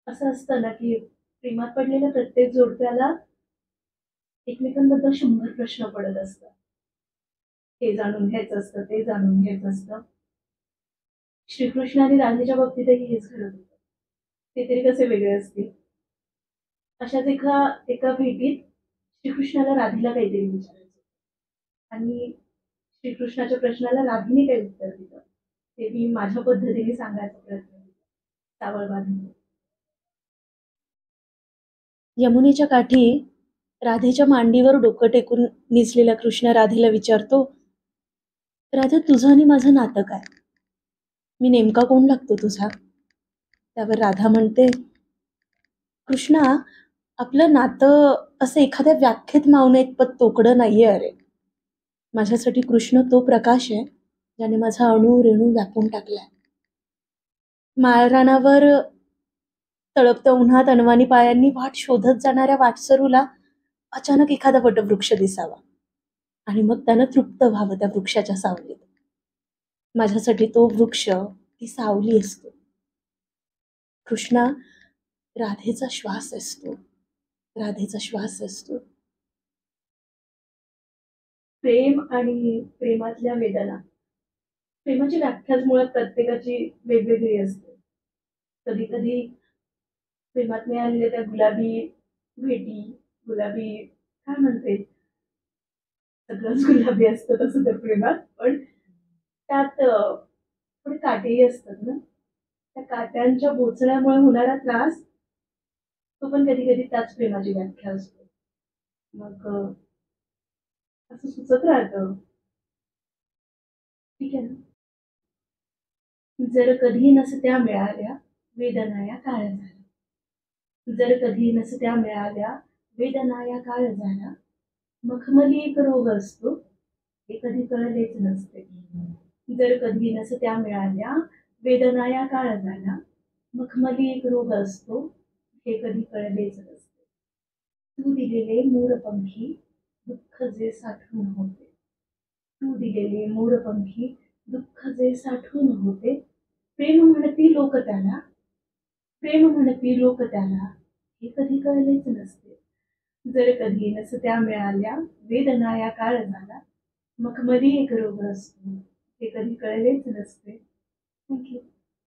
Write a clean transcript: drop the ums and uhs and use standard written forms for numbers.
असं असतं ना, की प्रेमात पडलेल्या प्रत्येक जोडप्याला एकमेकांबद्दल 100 प्रश्न पडत असतात. हे जाणून घ्यायचं असतं, ते जाणून घ्यायचं असतं. श्रीकृष्ण आणि राधेच्या बाबतीतही हेच घडत होतं. ते तरी कसे वेगळे असतील? अशाच एका एका भेटीत श्रीकृष्णाला राधेला काहीतरी विचारायचं आणि श्रीकृष्णाच्या प्रश्नाला राधेने काही उत्तर दिलं. ते मी माझ्या पद्धतीने सांगायचा प्रयत्न केला. सावळ बांधून. यमुनेच्या काठी राधेच्या मांडीवर डोकं टेकून निजलेला कृष्ण राधेला विचारतो, राधा तुझं आणि माझं नातं काय? मी नेमका कोण लागतो तुझा? त्यावर राधा म्हणते, कृष्णा, आपलं नातं असं एखाद्या व्याख्येत मावणं इतपत तोकडं नाहीये अरे. माझ्यासाठी कृष्ण तो प्रकाश आहे ज्याने माझा अणू रेणू व्यापून टाकलाय. माळरानावर तळपत्या उन्हात अनवाणी पायांनी वाट शोधत जाणाऱ्या वाटसरूला अचानक एखादा वटवृक्ष दिसावा आणि मग त्यानं तृप्त व्हावं त्या वृक्षाच्या सावलीत. माझ्यासाठी तो वृक्ष ती सावली असतो. कृष्णा, राधेचा श्वास असतो. राधेचा श्वास असतो. प्रेम आणि प्रेमातल्या वेदना. प्रेमाची व्याख्याच मुळात प्रत्येकाची वेगवेगळी असते. कधी कधी प्रेमात मिळालेल्या त्या गुलाबी भेटी, गुलाबी काय म्हणते, सगळंच गुलाबी असतं तसं त्या प्रेमात, पण त्यात थोडे काटेही असतात ना. त्या काट्यांच्या बोचण्यामुळे होणारा त्रास, तो पण कधी कधी त्याच प्रेमाची व्याख्या असतो. मग असं सुचत राहतं, ठीक आहे ना. जर कधी नसत्या मिळाल्या वेदना या काळ झाल्या. जर कधी नसत्या मिळाल्या वेदना या काळ झाला. मखमली एक रोग असतो हे कधी कळलेच नसते. जर कधी नसत्या मिळाल्या वेदना या काळ झाला. मखमली एक रोग असतो हे कधी कळलेच नसते. तू दिलेले मोरपंखी दुःख जे साठवून होते. तू दिलेले मोरपंखी दुःख जे साठवून होते. प्रेम म्हणती लोक त्याला, प्रेम म्हणती लोक त्याला, हे कधी कळलेच नसते. जर कधी नसत्या मिळाल्या वेदना या काळ झाला. मखमली एक रोग असतो हे कधी कळलेच नसते. थँक्यू.